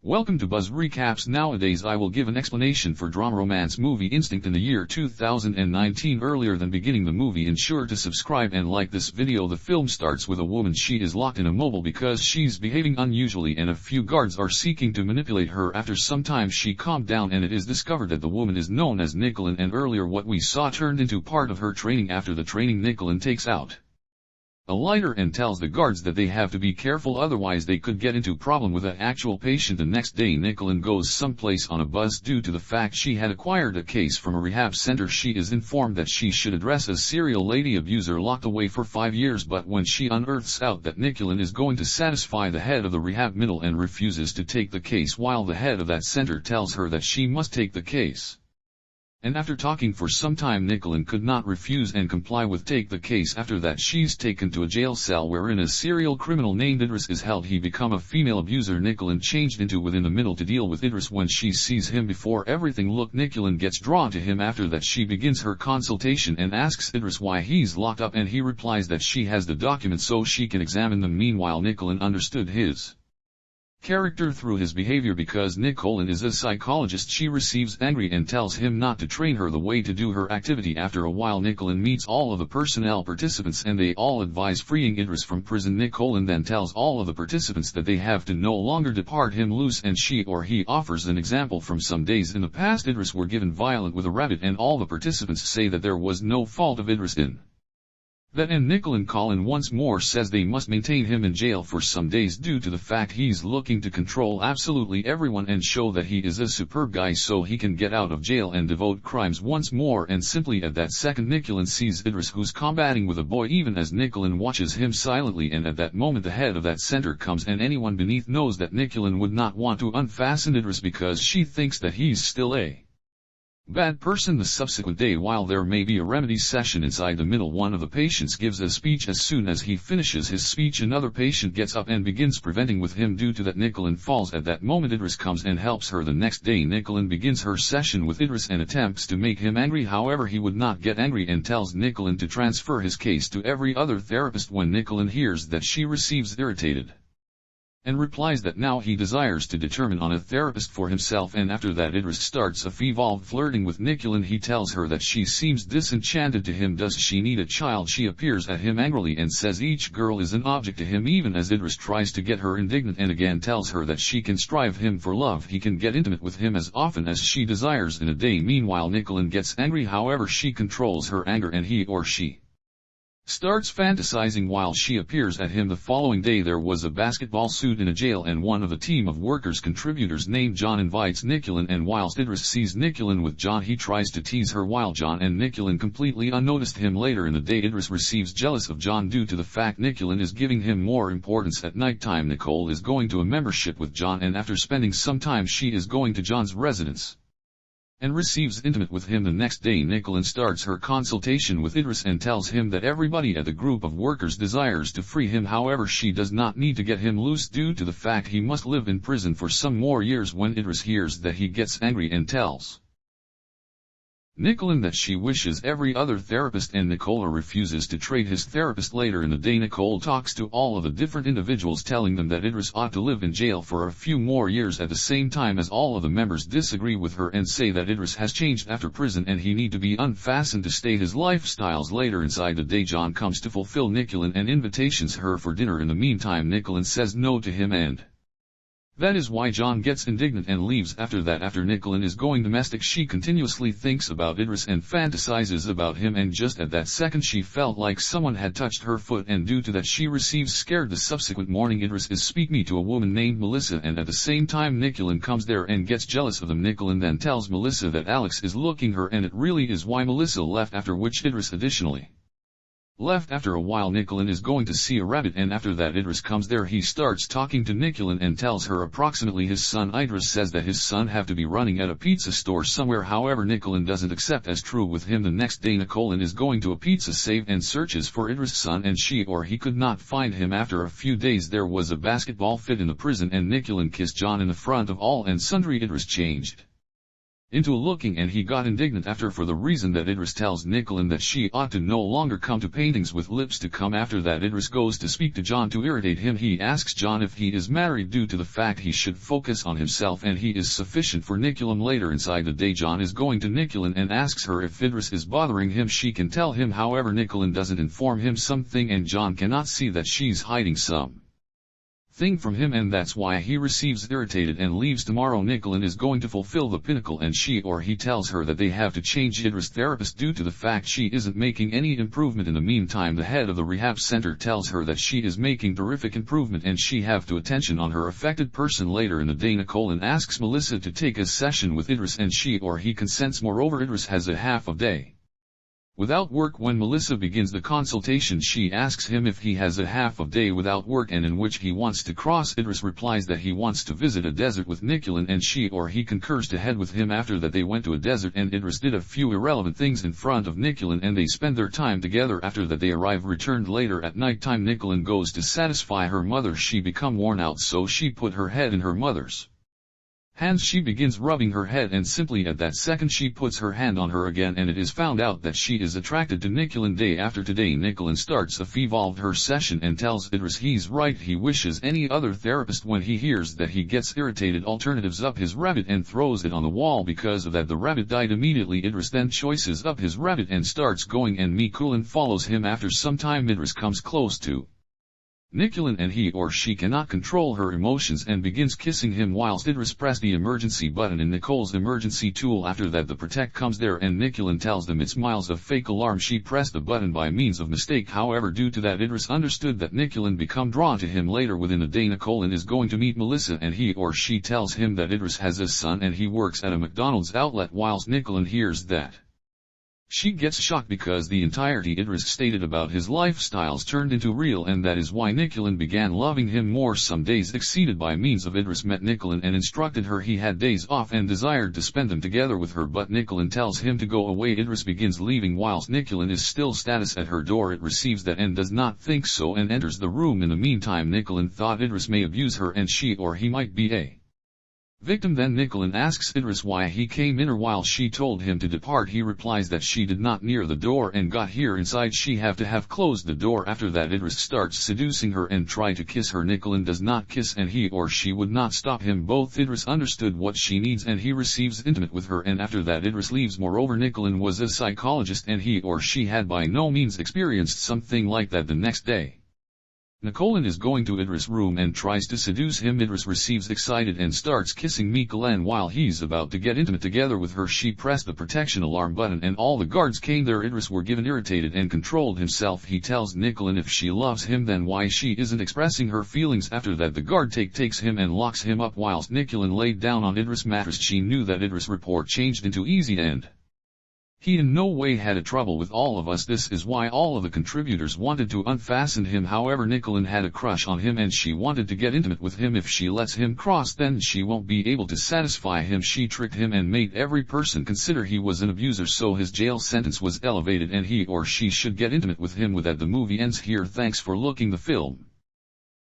Welcome to Buzz Recaps. Nowadays I will give an explanation for drama romance movie Instinct in the year 2019. Earlier than beginning the movie, ensure to subscribe and like this video. The film starts with a woman. She is locked in a mobile because she's behaving unusually and a few guards are seeking to manipulate her. After some time she calmed down and it is discovered that the woman is known as Nicholin, and earlier what we saw turned into part of her training. After the training, Nicholin takes out a lighter and tells the guards that they have to be careful, otherwise they could get into problem with an actual patient. The next day Nicholin goes someplace on a bus. Due to the fact she had acquired a case from a rehab center, she is informed that she should address a serial lady abuser locked away for 5 years. But when she unearths out that Nicholin is going to satisfy the head of the rehab middle and refuses to take the case, while the head of that center tells her that she must take the case. And after talking for some time, Nicholin could not refuse and comply with take the case. After that she's taken to a jail cell wherein a serial criminal named Idris is held. He become a female abuser. Nicholin changed into within the middle to deal with Idris. When she sees him before everything look, Nicholin gets drawn to him. After that she begins her consultation and asks Idris why he's locked up, and he replies that she has the documents so she can examine them. Meanwhile Nicholin understood his character through his behavior. Because Nicholin is a psychologist, she receives angry and tells him not to train her the way to do her activity. After a while Nicholin meets all of the personnel participants and they all advise freeing Idris from prison. Nicholin then tells all of the participants that they have to no longer depart him loose, and she or he offers an example from some days in the past. Idris were given violent with a rabbit and all the participants say that there was no fault of Idris in that, and Nicholin once more says they must maintain him in jail for some days due to the fact he's looking to control absolutely everyone and show that he is a superb guy so he can get out of jail and devote crimes once more. And simply at that second Nicholin sees Idris, who's combating with a boy, even as Nicholin watches him silently. And at that moment the head of that center comes, and anyone beneath knows that Nicholin would not want to unfasten Idris because she thinks that he's still a bad person. The subsequent day, while there may be a remedy session inside the middle, one of the patients gives a speech. As soon as he finishes his speech, another patient gets up and begins preventing with him. Due to that Nicholin falls. At that moment Idris comes and helps her. The next day Nicholin begins her session with Idris and attempts to make him angry, however he would not get angry and tells Nicholin to transfer his case to every other therapist. When Nicholin hears that, she receives irritated and replies that now he desires to determine on a therapist for himself. And after that Idris starts a evolved flirting with Nicholin. He tells her that she seems disenchanted to him. Does she need a child? She appears at him angrily and says each girl is an object to him, even as Idris tries to get her indignant and again tells her that she can strive him for love. He can get intimate with him as often as she desires in a day. Meanwhile Nicholin gets angry, however she controls her anger and he or she starts fantasizing while she appears at him. The following day there was a basketball suit in a jail, and one of a team of workers contributors named John invites Nicholin, and whilst Idris sees Nicholin with John he tries to tease her while John and Nicholin completely unnoticed him. Later in the day Idris receives jealous of John due to the fact Nicholin is giving him more importance. At night time Nicole is going to a membership with John, and after spending some time she is going to John's residence and receives intimate with him. The next day Nicholin starts her consultation with Idris and tells him that everybody at the group of workers desires to free him, however she does not need to get him loose due to the fact he must live in prison for some more years. When Idris hears that he gets angry and tells Nicholin that she wishes every other therapist and Nicola refuses to trade his therapist. Later in the day Nicole talks to all of the different individuals telling them that Idris ought to live in jail for a few more years, at the same time as all of the members disagree with her and say that Idris has changed after prison and he need to be unfastened to stay his lifestyles. Later inside the day John comes to fulfill Nicholin and invitations her for dinner. In the meantime Nicholin says no to him, and that is why John gets indignant and leaves. After that, after Nicholin is going domestic, she continuously thinks about Idris and fantasizes about him, and just at that second she felt like someone had touched her foot, and due to that she receives scared. The subsequent morning Idris is speaking to a woman named Melissa, and at the same time Nicholin comes there and gets jealous of them. Nicholin then tells Melissa that Alex is looking her, and it really is why Melissa left, after which Idris additionally left. After a while Nicholin is going to see a rabbit, and after that Idris comes there. He starts talking to Nicholin and tells her approximately his son. Idris says that his son have to be running at a pizza store somewhere, however Nicholin doesn't accept as true with him. The next day Nicholin is going to a pizza save and searches for Idris' son, and she or he could not find him. After a few days there was a basketball fit in the prison and Nicholin kissed John in the front of all and sundry. Idris changed into looking, and he got indignant after for the reason that Idris tells Nicolin that she ought to no longer come to paintings with lips to come. After that Idris goes to speak to John to irritate him. He asks John if he is married due to the fact he should focus on himself and he is sufficient for Nicolin. Later inside the day John is going to Nicolin and asks her if Idris is bothering him. She can tell him, however Nicolin doesn't inform him something and John cannot see that she's hiding some thing from him, and that's why he receives irritated and leaves. Tomorrow Nicolin is going to fulfill the pinnacle and he tells her that they have to change Idris' therapist due to the fact she isn't making any improvement. In the meantime the head of the rehab center tells her that she is making terrific improvement and she have to attention on her affected person. Later in the day Nicolin asks Melissa to take a session with Idris and he consents. Moreover Idris has a half a day without work. When Melissa begins the consultation she asks him if he has a half a day without work and in which he wants to cross. Idris replies that he wants to visit a desert with Nicolin and he concurs to head with him. After that they went to a desert and Idris did a few irrelevant things in front of Nicolin and they spend their time together. After that they returned later at night time. Nicolin goes to satisfy her mother. She become worn out so she put her head in her mother's hands. She begins rubbing her head and simply at that second she puts her hand on her again and it is found out that she is attracted to Nicolin. Day after today Nicolin starts a evolved her session and tells Idris he's right, he wishes any other therapist. When he hears that he gets irritated, alternatives up his rabbit and throws it on the wall. Because of that the rabbit died immediately. Idris then choices up his rabbit and starts going and Nicolin follows him. After some time Idris comes close to Nicolin and she cannot control her emotions and begins kissing him whilst Idris press the emergency button in Nicole's emergency tool. After that the protect comes there and Nicolin tells them it's miles of fake alarm. She pressed the button by means of mistake, however due to that Idris understood that Nicolin become drawn to him. Later within a day Nicolin is going to meet Melissa and she tells him that Idris has a son and he works at a McDonald's outlet. Whilst Nicolin hears that she gets shocked because the entirety Idris stated about his lifestyles turned into real and that is why Nicolin began loving him more. Some days exceeded by means of Idris met Nicolin and instructed her he had days off and desired to spend them together with her, but Nicolin tells him to go away. Idris begins leaving whilst Nicolin is still status at her door. It receives that and does not think so and enters the room. In the meantime Nicolin thought Idris may abuse her and he might be a victim. Then Nicolin asks Idris why he came in, or while she told him to depart he replies that she did not near the door and got here inside she have to have closed the door. After that Idris starts seducing her and try to kiss her. Nicolin does not kiss and she would not stop him. Both Idris understood what she needs and he receives intimate with her and after that Idris leaves. Moreover Nicolin was a psychologist and she had by no means experienced something like that. The next day Nicolin is going to Idris' room and tries to seduce him. Idris receives excited and starts kissing Nicolin. While he's about to get intimate together with her she pressed the protection alarm button and all the guards came there. Idris were given irritated and controlled himself. He tells Nicolin if she loves him then why she isn't expressing her feelings. After that the guard takes him and locks him up whilst Nicolin laid down on Idris' mattress. She knew that Idris' report changed into easy and he in no way had a trouble with all of us. This is why all of the contributors wanted to unfasten him. However Nicolin had a crush on him and she wanted to get intimate with him. If she lets him cross then she won't be able to satisfy him. She tricked him and made every person consider he was an abuser so his jail sentence was elevated and she should get intimate with him. With that the movie ends here. Thanks for looking the film.